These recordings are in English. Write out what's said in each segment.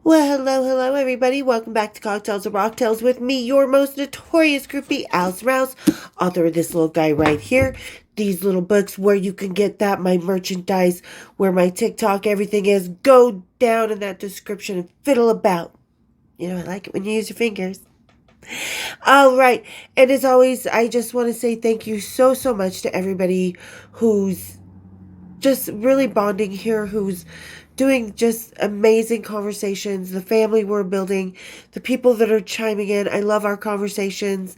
Well, hello, everybody. Welcome back to Cocktails and Rocktails with me, your most notorious groupie, Alice Rouse, author of this little guy right here. These little books where you can get that, my merchandise, where my TikTok, everything is. Go down in that description and fiddle about. You know, I like it when you use your fingers. All right. And as always, I just want to say thank you so much to everybody who's just really bonding here, who's doing just amazing conversations, the family we're building, the people that are chiming in. I love our conversations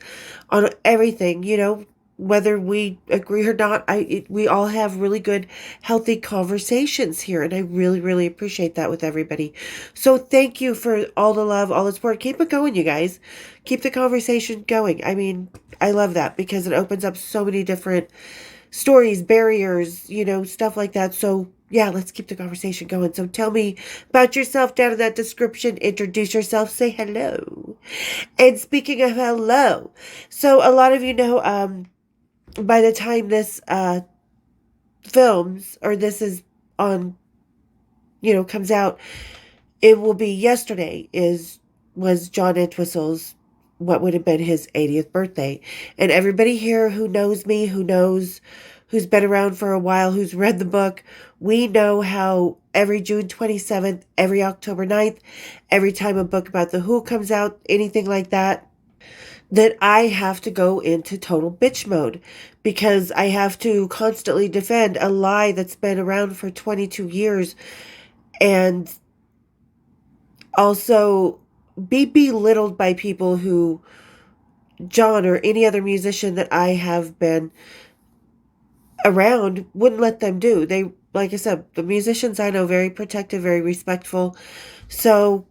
on everything, whether we agree or not. We all have really good, healthy conversations here, and I really appreciate that with everybody. So thank you for all the love, all the support. Keep it going, you guys. Keep the conversation going. I mean, I love that because it opens up so many different stories, barriers, stuff like that. So yeah, let's keep the conversation going. So tell me about yourself down in that description. Introduce yourself. Say hello. And speaking of hello, so a lot of you know, by the time this films, or this is on, comes out, it will be yesterday was John Entwistle's, what would have been his 80th birthday. And everybody here who knows me, who's been around for a while, who's read the book, we know how every June 27th, every October 9th, every time a book about the Who comes out, anything like that I have to go into total bitch mode because I have to constantly defend a lie that's been around for 22 years and also be belittled by people who John or any other musician that I have been around wouldn't let them do. They, like I said, the musicians I know, very protective, very respectful. So,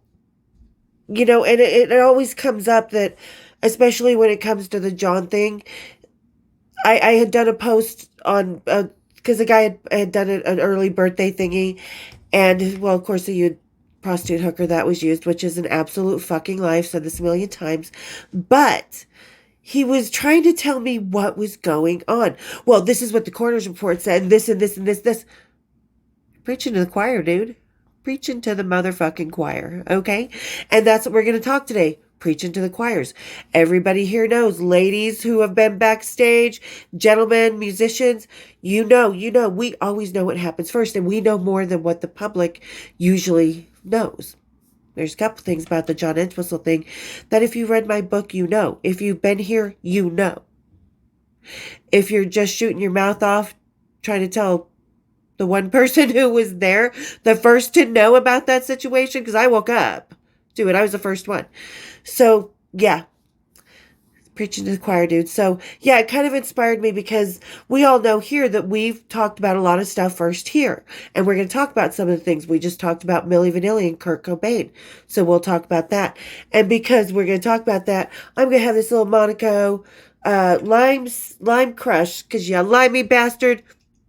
and it always comes up that, especially when it comes to the John thing, I had done a post on, because the guy had done an early birthday thingy, and, well, of course, the prostitute hooker that was used, which is an absolute fucking lie. I've said this a million times. But he was trying to tell me what was going on. Well, this is what the coroner's report said, and this and this and this. Preaching to the choir, dude. Preaching to the motherfucking choir, okay? And that's what we're going to talk today. Preaching to the choirs. Everybody here knows, ladies who have been backstage, gentlemen, musicians, we always know what happens first, and we know more than what the public usually knows. There's a couple things about the John Entwistle thing that if you read my book, you know. If you've been here, you know. If you're just shooting your mouth off, trying to tell the one person who was there, the first to know about that situation, because I woke up to it. I was the first one. So, yeah. Preaching to the choir, dude. So, yeah, it kind of inspired me because we all know here that we've talked about a lot of stuff first here. And we're going to talk about some of the things. We just talked about Milli Vanilli and Kurt Cobain. So we'll talk about that. And because we're going to talk about that, I'm going to have this little Monaco lime crush. Because you limey bastard.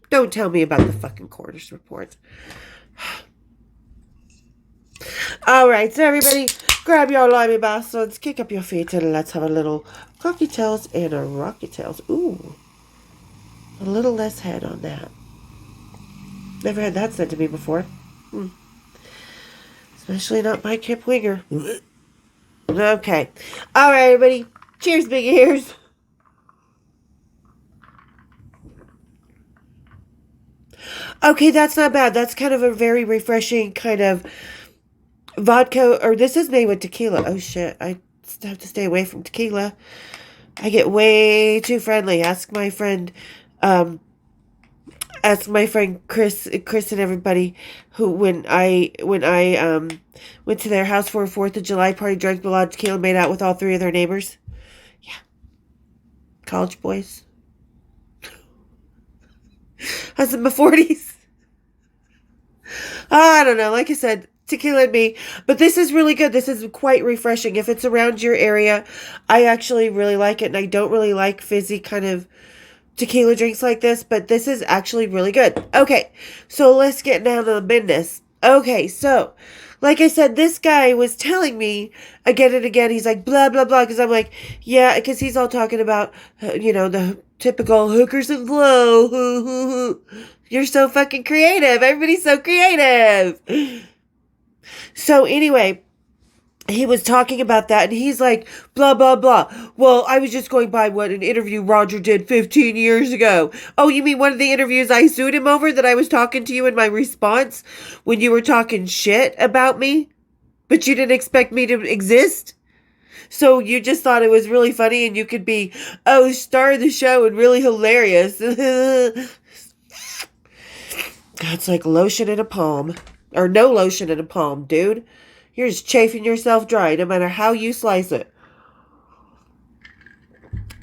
Don't tell me about the fucking coroner's report. All right, so everybody, grab your limey bastards, kick up your feet, and let's have a little cocky tails and a rocky tails. Ooh, a little less head on that. Never had that said to me before. Especially not by Kip Winger. Okay. All right, everybody. Cheers, big ears. Okay, that's not bad. That's kind of a very refreshing kind of vodka, or this is made with tequila. Oh shit, I have to stay away from tequila. I get way too friendly. Ask my friend Chris and everybody who when I went to their house for a 4th of July party, drank a lot of tequila, made out with all 3 of their neighbors. Yeah. College boys. I was in my 40s. I don't know. Like I said, tequila and me. But this is really good. This is quite refreshing. If it's around your area, I actually really like it. And I don't really like fizzy kind of tequila drinks like this. But this is actually really good. Okay. So let's get down to the business. Okay. So, like I said, this guy was telling me again and again. He's like, blah, blah, blah. Because I'm like, yeah. Because he's all talking about, the typical hookers and glow. You're so fucking creative. Everybody's so creative. So anyway, he was talking about that and he's like, blah, blah, blah. Well, I was just going by what an interview Roger did 15 years ago. Oh, you mean one of the interviews I sued him over that I was talking to you in my response when you were talking shit about me? But you didn't expect me to exist? So you just thought it was really funny and you could be, oh, star of the show and really hilarious. It's like lotion in a palm. Or no lotion in a palm, dude. You're just chafing yourself dry no matter how you slice it.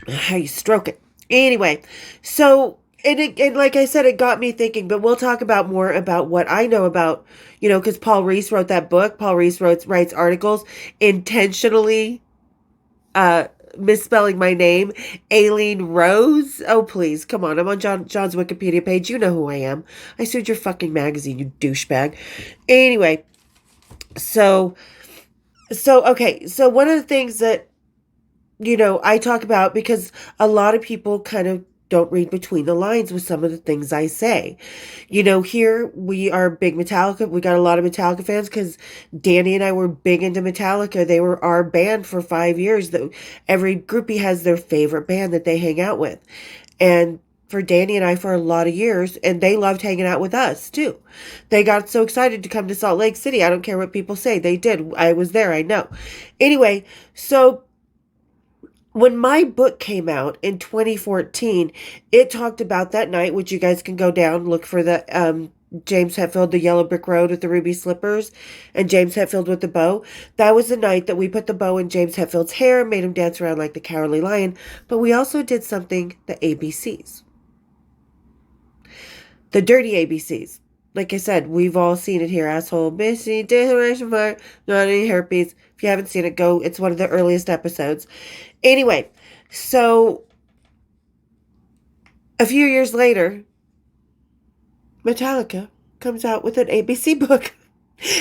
How you stroke it. Anyway, so, and like I said, it got me thinking, but we'll talk about more about what I know about, because Paul Reese wrote that book. Paul Reese writes articles intentionally misspelling my name, Aileen Rose. Oh, please, come on. I'm on John's Wikipedia page. You know who I am. I sued your fucking magazine, you douchebag. Anyway, so okay. So one of the things that, I talk about, because a lot of people kind of don't read between the lines with some of the things I say. Here we are big Metallica. We got a lot of Metallica fans because Danny and I were big into Metallica. They were our band for 5 years. Every groupie has their favorite band that they hang out with. And for Danny and I for a lot of years, and they loved hanging out with us too. They got so excited to come to Salt Lake City. I don't care what people say. They did. I was there. I know. Anyway, so when my book came out in 2014, it talked about that night, which you guys can go down, look for the James Hetfield, The Yellow Brick Road with the ruby slippers, and James Hetfield with the bow. That was the night that we put the bow in James Hetfield's hair, made him dance around like the Cowardly Lion, but we also did something, the ABCs. The dirty ABCs. Like I said, we've all seen it here. Asshole, missing, declaration fire, not any herpes. If you haven't seen it, go. It's one of the earliest episodes. Anyway, so a few years later, Metallica comes out with an ABC book.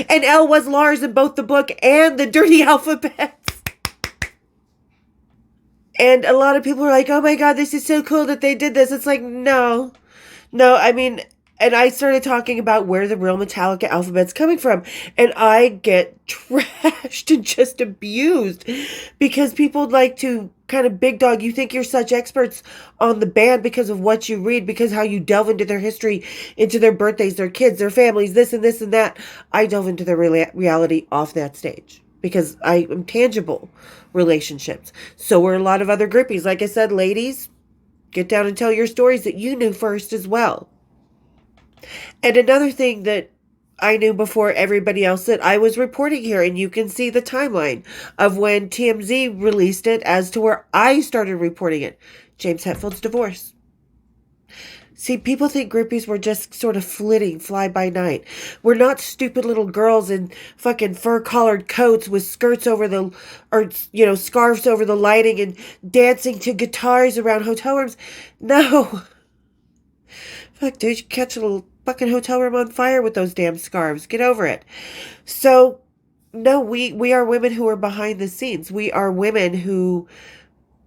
And L was Lars in both the book and the dirty alphabets. And a lot of people are like, oh my God, this is so cool that they did this. It's like, no, I mean, and I started talking about where the real Metallica alphabet's coming from. And I get trashed and just abused because people like to kind of big dog. You think you're such experts on the band because of what you read, because how you delve into their history, into their birthdays, their kids, their families, this and this and that. I delve into their reality off that stage because I am tangible relationships. So were a lot of other groupies. Like I said, ladies, get down and tell your stories that you knew first as well. And another thing that I knew before everybody else that I was reporting here, and you can see the timeline of when TMZ released it as to where I started reporting it. James Hetfield's divorce. See, people think groupies were just sort of flitting, fly by night. We're not stupid little girls in fucking fur-collared coats with skirts over the, or, scarves over the lighting and dancing to guitars around hotel rooms. No. Fuck, dude, you catch a little fucking hotel room on fire with those damn scarves. Get over it. So, no, we are women who are behind the scenes. We are women who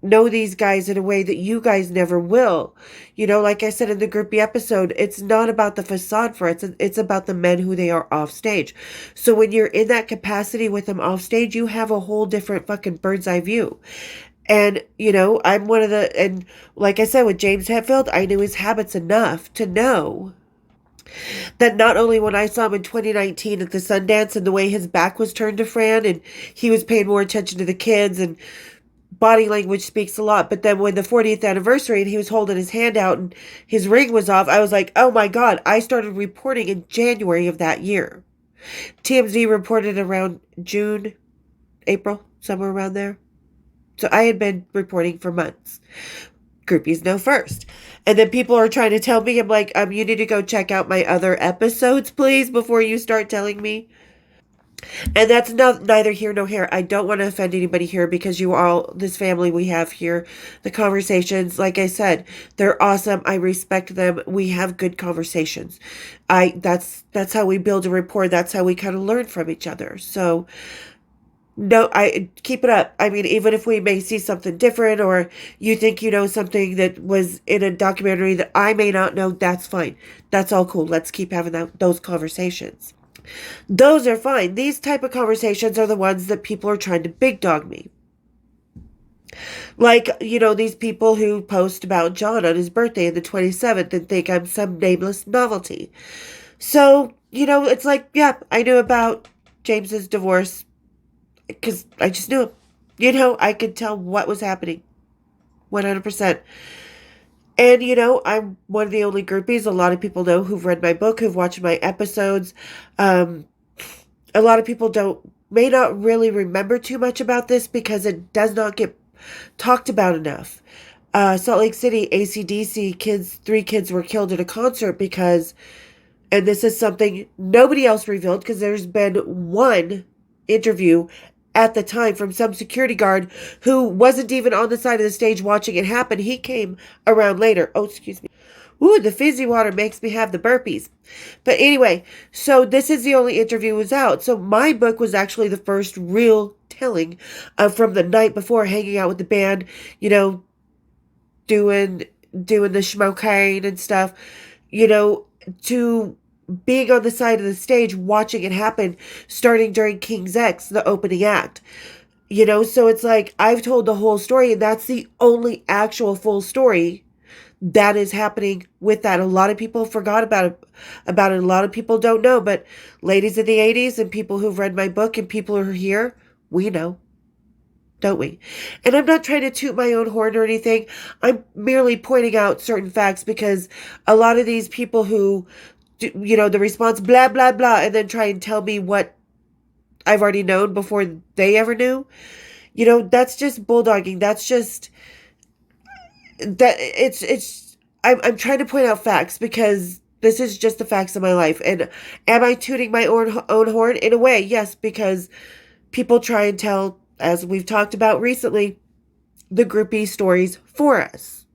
know these guys in a way that you guys never will. Like I said in the groupie episode, it's not about the facade for it. It's about the men who they are off stage. So when you're in that capacity with them off stage, you have a whole different fucking bird's eye view. And, I'm one of the, and like I said, with James Hetfield, I knew his habits enough to know that not only when I saw him in 2019 at the Sundance and the way his back was turned to Fran and he was paying more attention to the kids and body language speaks a lot, but then when the 40th anniversary and he was holding his hand out and his ring was off, I was like, oh my God, I started reporting in January of that year. TMZ reported around June, April, somewhere around there. So I had been reporting for months. Groupies know first. And then people are trying to tell me, I'm like, you need to go check out my other episodes, please, before you start telling me. And that's neither here nor here. I don't want to offend anybody here because you all, this family we have here, the conversations, like I said, they're awesome. I respect them. We have good conversations. That's how we build a rapport. That's how we kind of learn from each other. So, no, I keep it up. I mean, even if we may see something different or you think you know something that was in a documentary that I may not know, that's fine. That's all cool. Let's keep having those conversations. Those are fine. These type of conversations are the ones that people are trying to big dog me. Like, these people who post about John on his birthday on the 27th and think I'm some nameless novelty. So, it's like, yeah, I knew about James's divorce because I just knew him. I could tell what was happening 100%. And, I'm one of the only groupies a lot of people know who've read my book, who've watched my episodes. A lot of people may not really remember too much about this because it does not get talked about enough. Salt Lake City, AC/DC three kids were killed at a concert because, and this is something nobody else revealed because there's been one interview at the time from some security guard who wasn't even on the side of the stage watching it happen. He came around later. Oh, excuse me. Ooh, the fizzy water makes me have the burpees. But anyway, so this is the only interview was out. So my book was actually the first real telling from the night before, hanging out with the band, doing the smoking and stuff, to being on the side of the stage, watching it happen, starting during King's X, the opening act. So it's like I've told the whole story, and that's the only actual full story that is happening with that. A lot of people forgot about it. A lot of people don't know, but ladies of the 80s and people who've read my book and people who are here, we know, don't we? And I'm not trying to toot my own horn or anything. I'm merely pointing out certain facts because a lot of these people who, the response, blah, blah, blah, and then try and tell me what I've already known before they ever knew, that's just bulldogging. That's just, that I'm trying to point out facts because this is just the facts of my life. And am I tooting my own horn? In a way, yes, because people try and tell, as we've talked about recently, the groupie stories for us.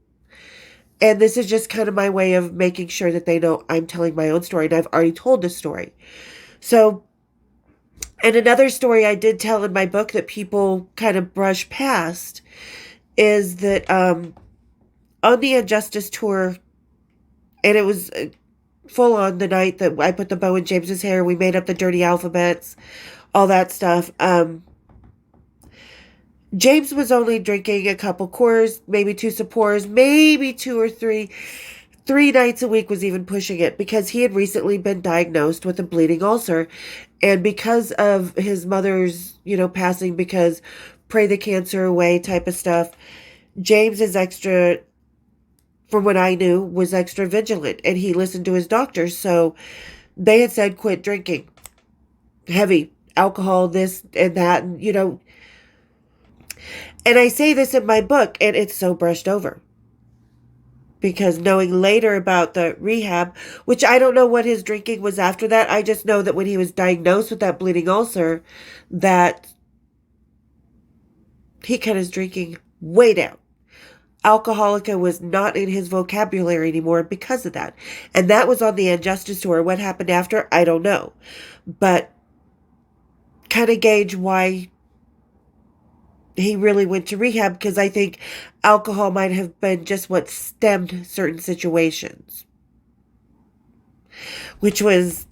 And this is just kind of my way of making sure that they know I'm telling my own story, and I've already told this story. So, and another story I did tell in my book that people kind of brush past is that on the Injustice tour, and it was full on the night that I put the bow in James's hair, we made up the dirty alphabets, all that stuff. James was only drinking a couple Coors, maybe 2 Sappors, maybe 2 or 3. 3 nights a week was even pushing it because he had recently been diagnosed with a bleeding ulcer. And because of his mother's, passing, because pray the cancer away type of stuff, James is extra, from what I knew, was extra vigilant. And he listened to his doctor. So they had said, quit drinking. Heavy alcohol, this and that, and, And I say this in my book, and it's so brushed over. Because knowing later about the rehab, which I don't know what his drinking was after that, I just know that when he was diagnosed with that bleeding ulcer, that he cut his drinking way down. Alcoholica was not in his vocabulary anymore because of that. And that was on the Injustice tour. What happened after, I don't know. But kind of gauge why he really went to rehab, because I think alcohol might have been just what stemmed certain situations. Which was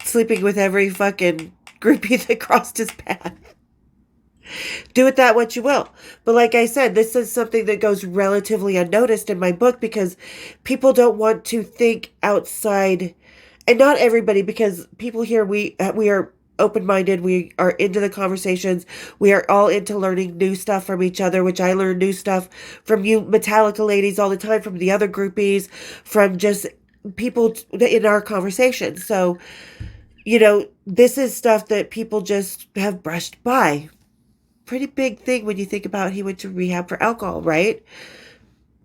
sleeping with every fucking groupie that crossed his path. Do with that what you will. But like I said, this is something that goes relatively unnoticed in my book because people don't want to think outside, and not everybody, because people here, we are open-minded, we are into the conversations, we are all into learning new stuff from each other, which I learn new stuff from you Metallica ladies all the time, from the other groupies, from just people in our conversation. So, this is stuff that people just have brushed by. Pretty big thing when you think about he went to rehab for alcohol, right?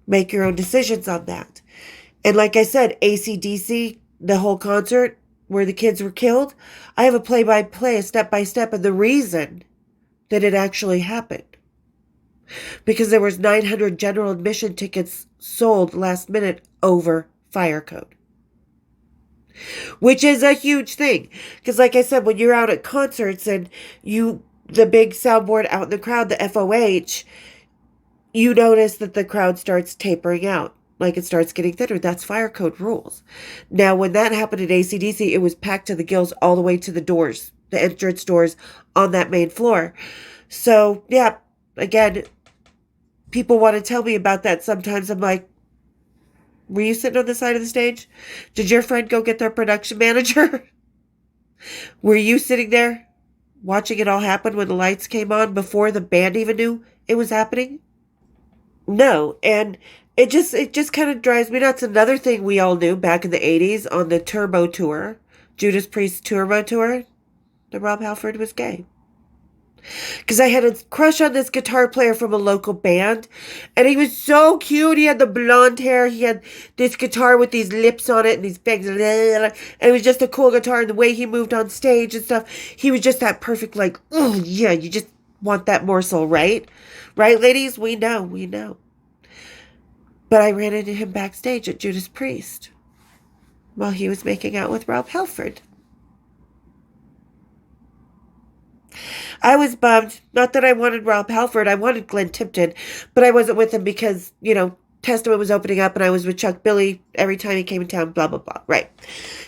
Make your own decisions on that. And like I said, AC/DC, the whole concert where the kids were killed, I have a play-by-play, a step-by-step of the reason that it actually happened. Because there was 900 general admission tickets sold last minute over fire code. Which is a huge thing. Because like I said, when you're out at concerts and the big soundboard out in the crowd, the FOH, you notice that the crowd starts tapering out. like it starts getting thinner. That's fire code rules. Now, when that happened at AC/DC, it was packed to the gills all the way to the doors, the entrance doors on that main floor. So, yeah, again, people want to tell me about that. Sometimes I'm like, were you sitting on the side of the stage? Did your friend go get their production manager? Were you sitting there watching it all happen when the lights came on before the band even knew it was happening? No, and it just kind of drives me nuts. Another thing we all knew back in the 80s on the Turbo Tour, Judas Priest's Turbo Tour, that Rob Halford was gay. Because I had a crush on this guitar player from a local band, and he was so cute. He had the blonde hair. He had this guitar with these lips on it and these bangs, and it was just a cool guitar. And the way he moved on stage and stuff, he was just that perfect, like, oh yeah, you just want that morsel, right? Right, ladies? We know, we know. But I ran into him backstage at Judas Priest while he was making out with Rob Halford. I was bummed. Not that I wanted Rob Halford. I wanted Glenn Tipton, but I wasn't with him because, Testament was opening up and I was with Chuck Billy every time he came in town, blah, blah, blah. Right.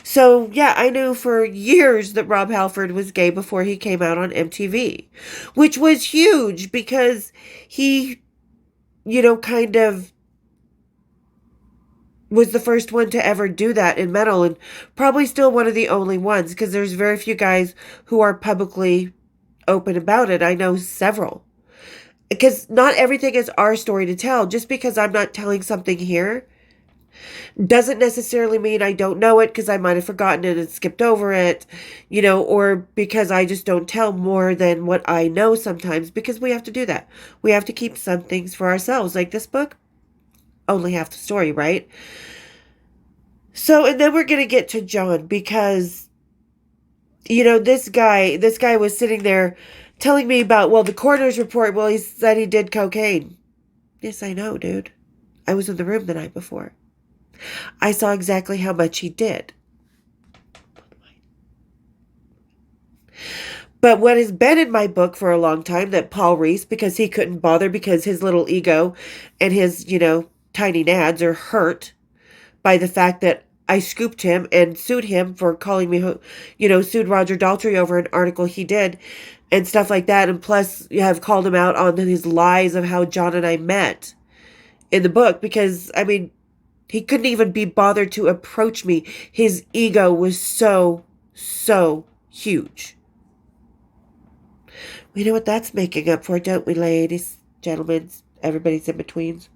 So, yeah, I knew for years that Rob Halford was gay before he came out on MTV, which was huge because he, kind of was the first one to ever do that in metal and probably still one of the only ones because there's very few guys who are publicly open about it. I know several. Because not everything is our story to tell. Just because I'm not telling something here doesn't necessarily mean I don't know it because I might have forgotten it and skipped over it, or because I just don't tell more than what I know sometimes because we have to do that. We have to keep some things for ourselves. Like this book, only half the story, right? So, and then we're going to get to John because, this guy was sitting there telling me about, well, the coroner's report, well, he said he did cocaine. Yes, I know, dude. I was in the room the night before. I saw exactly how much he did. But what has been in my book for a long time, that Paul Reese, because he couldn't bother because his little ego and his, tiny nads are hurt by the fact that I scooped him and sued him for calling me, sued Roger Daltrey over an article he did and stuff like that. And plus, you have called him out on his lies of how John and I met in the book because, he couldn't even be bothered to approach me. His ego was so, so huge. We know what that's making up for, don't we, ladies, gentlemen, everybody's in betweens?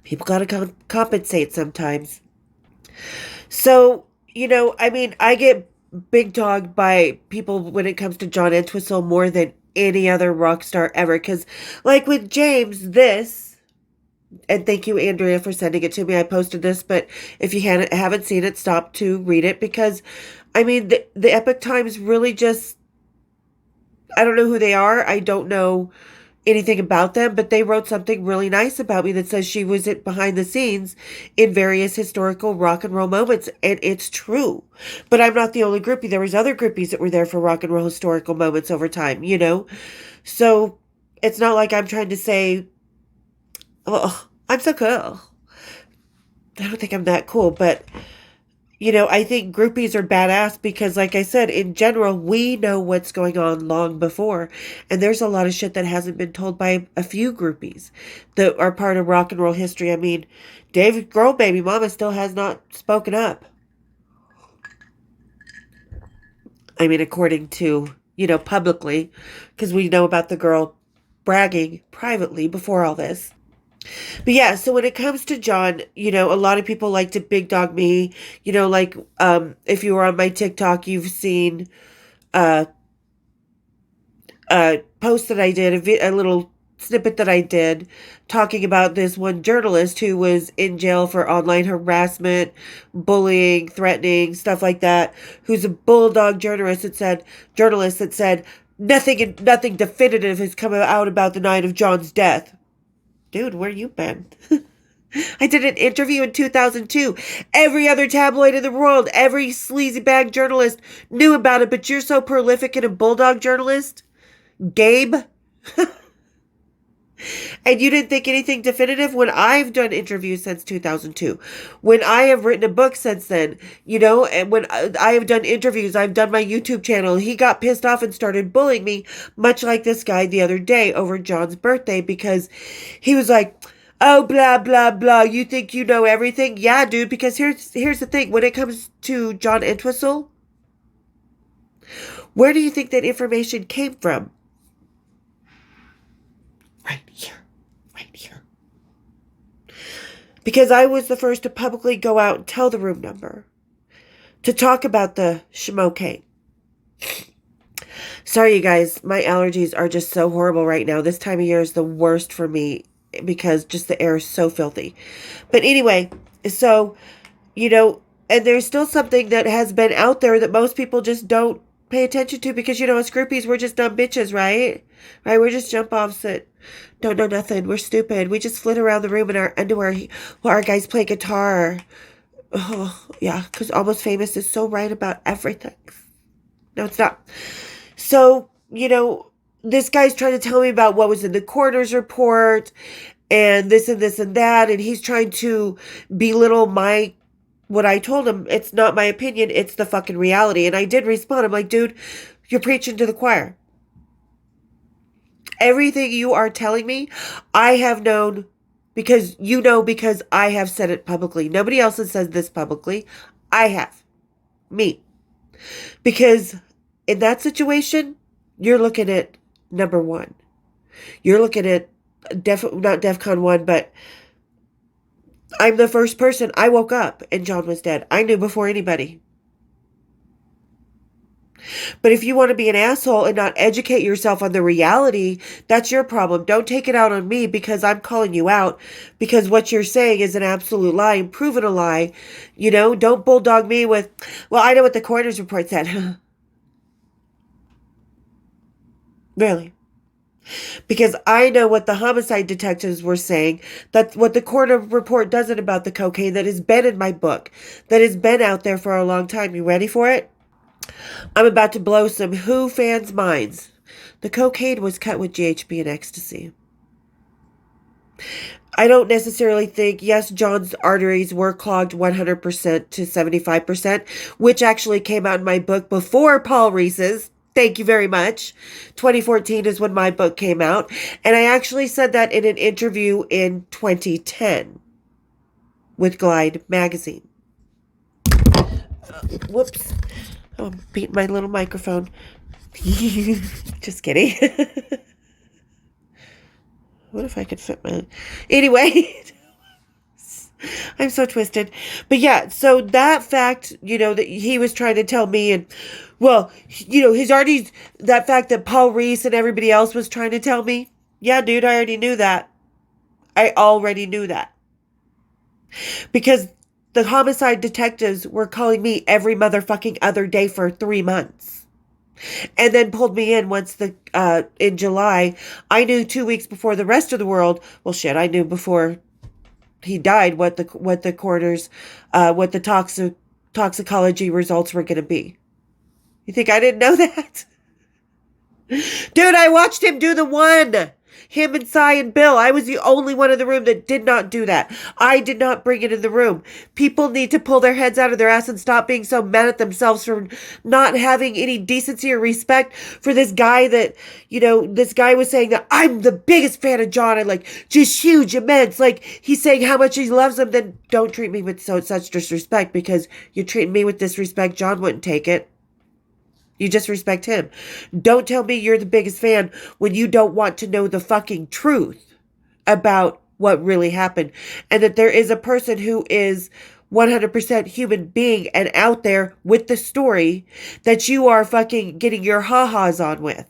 People gotta compensate sometimes. So, I get big dogged by people when it comes to John Entwistle more than any other rock star ever. Because, like with James, and thank you, Andrea, for sending it to me. I posted this, but if you haven't seen it, stop to read it. Because, the Epic Times really just, I don't know who they are. I don't know anything about them, but they wrote something really nice about me that says she was behind the scenes in various historical rock and roll moments, and it's true. But I'm not the only groupie. There was other groupies that were there for rock and roll historical moments over time, So it's not like I'm trying to say, oh, I'm so cool. I don't think I'm that cool, but I think groupies are badass because, like I said, in general, we know what's going on long before. And there's a lot of shit that hasn't been told by a few groupies that are part of rock and roll history. Dave Grohl, baby mama, still has not spoken up. According to, publicly, because we know about the girl bragging privately before all this. But yeah, so when it comes to John, a lot of people like to big dog me, if you were on my TikTok, you've seen a post that I did, a little snippet that I did talking about this one journalist who was in jail for online harassment, bullying, threatening, stuff like that, who's a bulldog journalist that said nothing definitive has come out about the night of John's death. Dude, where you been? I did an interview in 2002. Every other tabloid in the world, every sleazy bag journalist knew about it, but you're so prolific and a bulldog journalist? Gabe? And you didn't think anything definitive when I've done interviews since 2002, when I have written a book since then, and when I have done interviews, I've done my YouTube channel. He got pissed off and started bullying me, much like this guy the other day over John's birthday, because he was like, oh, blah, blah, blah. You think you know everything? Yeah, dude, because here's the thing. When it comes to John Entwistle, where do you think that information came from? Right here. Right here. Because I was the first to publicly go out and tell the room number. To talk about the schmoke. Sorry, you guys. My allergies are just so horrible right now. This time of year is the worst for me because just the air is so filthy. But anyway, so, and there's still something that has been out there that most people just don't pay attention to because, as groupies, we're just dumb bitches, right? Right? We're just jump offs that don't know nothing. We're stupid. We just flit around the room in our underwear while our guys play guitar. Oh, yeah, because Almost Famous is so right about everything. No, it's not. So, this guy's trying to tell me about what was in the coroner's report and this and that, and he's trying to belittle what I told him. It's not my opinion, it's the fucking reality. And I did respond. I'm like, dude, you're preaching to the choir. Everything you are telling me, I have known because I have said it publicly. Nobody else has said this publicly. I have. Me. Because in that situation, you're looking at number one. You're looking at not DEFCON 1, but I'm the first person. I woke up and John was dead. I knew before anybody. But if you want to be an asshole and not educate yourself on the reality, that's your problem. Don't take it out on me because I'm calling you out because what you're saying is an absolute lie and proven a lie. Don't bulldog me with, well, I know what the coroner's report said. Really? Because I know what the homicide detectives were saying, that what the coroner report doesn't about the cocaine that has been in my book, that has been out there for a long time. You ready for it? I'm about to blow some Who fans' minds. The cocaine was cut with GHB and ecstasy. I don't necessarily think, yes, John's arteries were clogged 100% to 75%, which actually came out in my book before Paul Reese's. Thank you very much. 2014 is when my book came out. And I actually said that in an interview in 2010 with Glide magazine. Whoops. Oh, I'm beating my little microphone. Just kidding. What if I could fit my... Anyway... I'm so twisted. But yeah, so that fact, that he was trying to tell me, and, well, that fact that Paul Reese and everybody else was trying to tell me, yeah, dude, I already knew that. I already knew that. Because the homicide detectives were calling me every motherfucking other day for 3 months. And then pulled me in once in July. I knew 2 weeks before the rest of the world. Well, shit, I knew before he died what the coroner's what the toxicology results were going to be. You think I didn't know that? Dude, I watched him do the one. Him and Cy and Bill. I was the only one in the room that did not do that. I did not bring it in the room. People need to pull their heads out of their ass and stop being so mad at themselves for not having any decency or respect for this guy that, this guy was saying that I'm the biggest fan of John and just huge, immense. He's saying how much he loves him. Then don't treat me with such disrespect because you're treating me with disrespect. John wouldn't take it. You just respect him. Don't tell me you're the biggest fan when you don't want to know the fucking truth about what really happened. And that there is a person who is 100% human being and out there with the story that you are fucking getting your ha-has on with.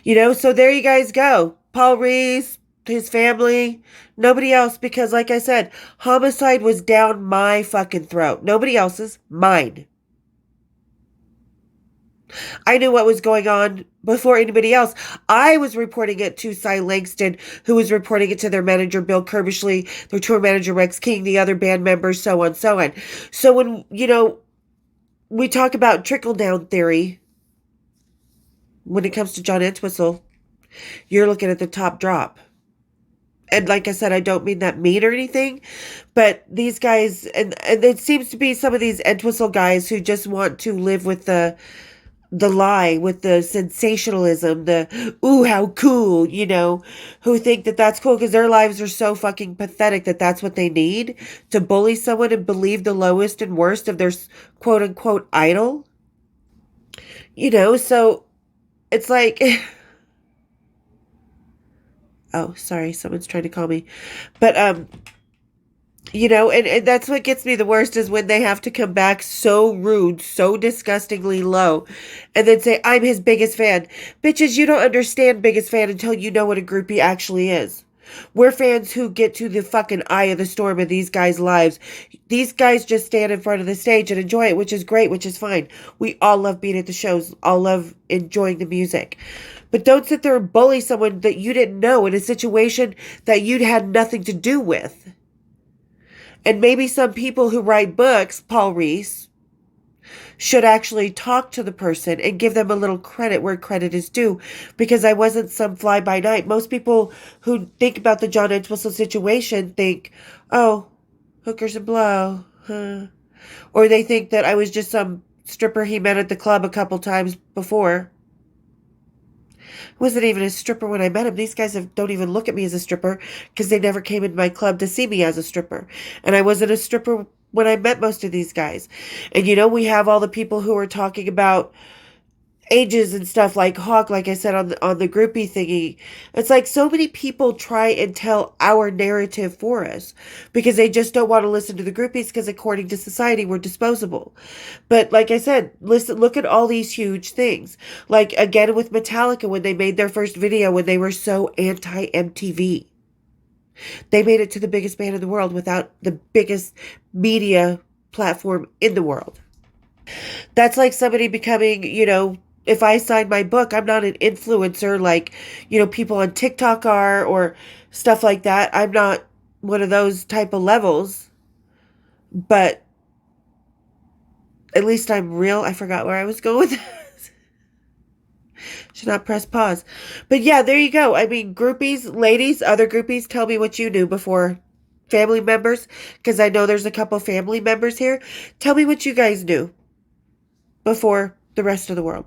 So there you guys go. Paul Reese, his family, nobody else, because like I said, homicide was down my fucking throat. Nobody else's, mine. I knew what was going on before anybody else. I was reporting it to Cy Langston, who was reporting it to their manager, Bill Kerbishley, their tour manager, Rex King, the other band members, so on, so on. So when, we talk about trickle-down theory, when it comes to John Entwistle, you're looking at the top drop. And like I said, I don't mean that mean or anything, but these guys, and it seems to be some of these Entwistle guys who just want to live with the lie, with the sensationalism, the ooh how cool, who think that that's cool because their lives are so fucking pathetic that that's what they need to bully someone and believe the lowest and worst of their quote unquote idol. So it's like oh, sorry, someone's trying to call me. But and that's what gets me the worst is when they have to come back so rude, so disgustingly low, and then say, I'm his biggest fan. Bitches, you don't understand biggest fan until you know what a groupie actually is. We're fans who get to the fucking eye of the storm of these guys' lives. These guys just stand in front of the stage and enjoy it, which is great, which is fine. We all love being at the shows, all love enjoying the music. But don't sit there and bully someone that you didn't know in a situation that you'd had nothing to do with. And maybe some people who write books, Paul Reese, should actually talk to the person and give them a little credit where credit is due, because I wasn't some fly by night. Most people who think about the John Entwistle situation think, oh, hookers and blow, huh? Or they think that I was just some stripper he met at the club a couple times before. Wasn't even a stripper when I met him. These guys don't even look at me as a stripper because they never came in my club to see me as a stripper. And I wasn't a stripper when I met most of these guys. And we have all the people who are talking about ages and stuff like Hawk, like I said on the groupie thingy. It's like so many people try and tell our narrative for us because they just don't want to listen to the groupies because according to society we're disposable. But like I said, look at all these huge things. Like again with Metallica when they made their first video when they were so anti MTV. They made it to the biggest band in the world without the biggest media platform in the world. That's like somebody becoming, if I sign my book, I'm not an influencer like, people on TikTok are or stuff like that. I'm not one of those type of levels, but at least I'm real. I forgot where I was going with that. Should not press pause. But yeah, there you go. I mean, groupies, ladies, other groupies, tell me what you knew before. Family members, because I know there's a couple family members here. Tell me what you guys knew before the rest of the world.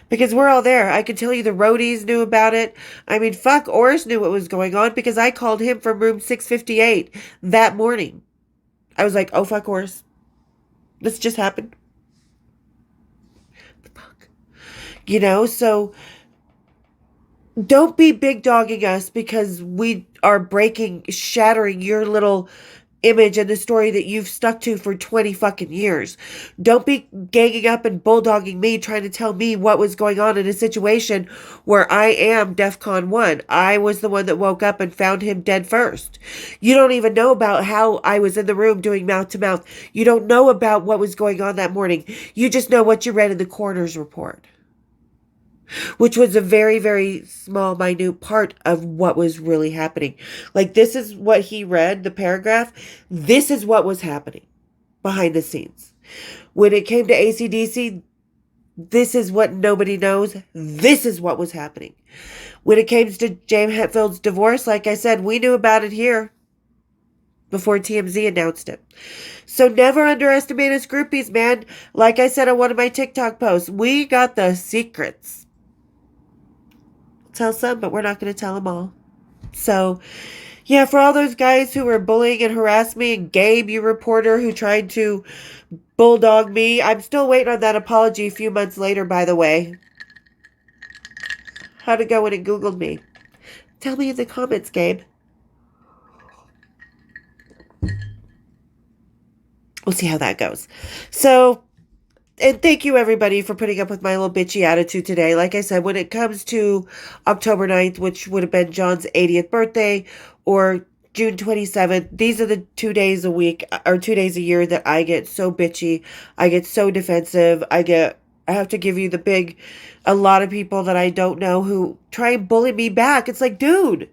Because we're all there. I can tell you the roadies knew about it. I mean, fuck, Oris knew what was going on because I called him from room 658 that morning. I was like, oh, fuck, Oris. This just happened. Fuck. So don't be big dogging us because we are shattering your little image and the story that you've stuck to for 20 fucking years. Don't be ganging up and bulldogging me trying to tell me what was going on in a situation where I am DEFCON 1. I was the one that woke up and found him dead first. You don't even know about how I was in the room doing mouth to mouth. You don't know about what was going on that morning. You just know what you read in the coroner's report, which was a very, very small, minute part of what was really happening. Like, this is what he read, the paragraph. This is what was happening behind the scenes. When it came to AC/DC, this is what nobody knows. This is what was happening. When it came to James Hetfield's divorce, like I said, we knew about it here before TMZ announced it. So never underestimate us groupies, man. Like I said on one of my TikTok posts, we got the secrets. Tell some, but we're not going to tell them all. So, yeah, for all those guys who were bullying and harassing me, and Gabe, you reporter, who tried to bulldog me, I'm still waiting on that apology a few months later, by the way. How'd it go when it Googled me? Tell me in the comments, Gabe. We'll see how that goes. So, and thank you everybody for putting up with my little bitchy attitude today. Like I said, when it comes to October 9th, which would have been John's 80th birthday, or June 27th, these are the 2 days a week or 2 days a year that I get so bitchy. I get so defensive. I have to give you a lot of people that I don't know who try and bully me back. It's like, dude,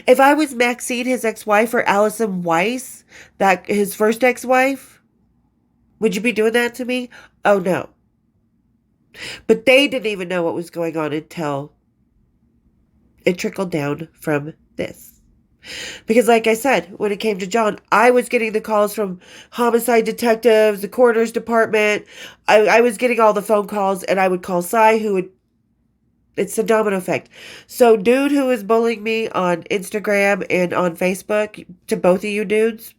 if I was Maxine, his ex-wife, or Allison Weiss, his first ex-wife, would you be doing that to me? Oh, no. But they didn't even know what was going on until it trickled down from this. Because like I said, when it came to John, I was getting the calls from homicide detectives, the coroner's department. I was getting all the phone calls, and I would call Cy, who would, it's a domino effect. So dude who was bullying me on Instagram and on Facebook, to both of you dudes,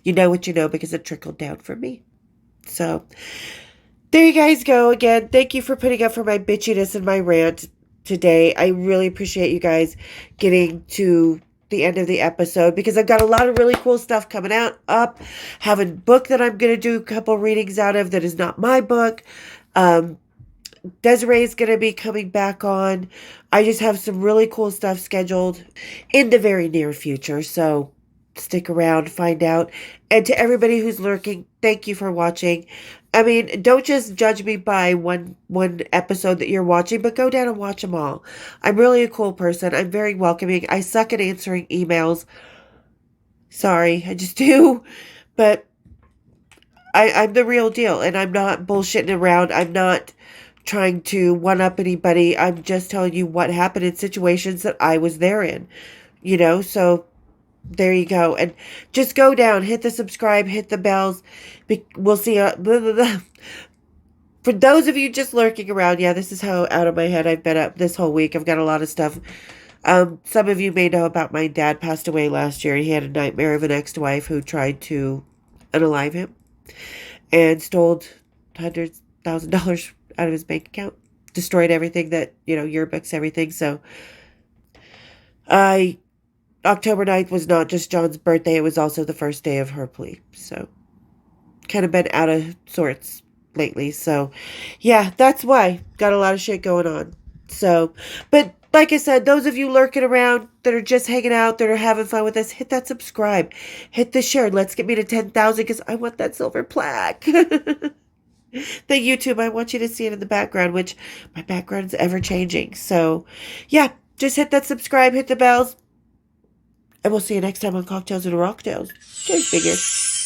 you know what you know because it trickled down from me. So there you guys go. Again, thank you for putting up for my bitchiness and my rant today. I really appreciate you guys getting to the end of the episode because I've got a lot of really cool stuff coming out up. Have a book that I'm going to do a couple readings out of that is not my book. Desiree is going to be coming back on. I just have some really cool stuff scheduled in the very near future. So stick around, find out. And to everybody who's lurking, thank you for watching. I mean, don't just judge me by one episode that you're watching, but go down and watch them all. I'm really a cool person. I'm very welcoming. I suck at answering emails. Sorry, I just do. But I'm the real deal, and I'm not bullshitting around. I'm not trying to one-up anybody. I'm just telling you what happened in situations that I was there in. So there you go. And just go down, hit the subscribe, hit the bells. We'll see. For those of you just lurking around, yeah, this is how out of my head I've been up this whole week. I've got a lot of stuff. Some of you may know about my dad passed away last year. He had a nightmare of an ex-wife who tried to unalive him and stole $100,000 out of his bank account. Destroyed everything that, yearbooks, everything. So October 9th was not just John's birthday, it was also the first day of her plea. So, kind of been out of sorts lately. So, yeah, that's why. Got a lot of shit going on. So, but like I said, those of you lurking around that are just hanging out, that are having fun with us, hit that subscribe. Hit the share. Let's get me to 10,000 because I want that silver plaque. The YouTube, I want you to see it in the background, which my background's ever changing. So, yeah, just hit that subscribe, hit the bells. And we'll see you next time on Cocktails and Rocktails. Cheers, figures.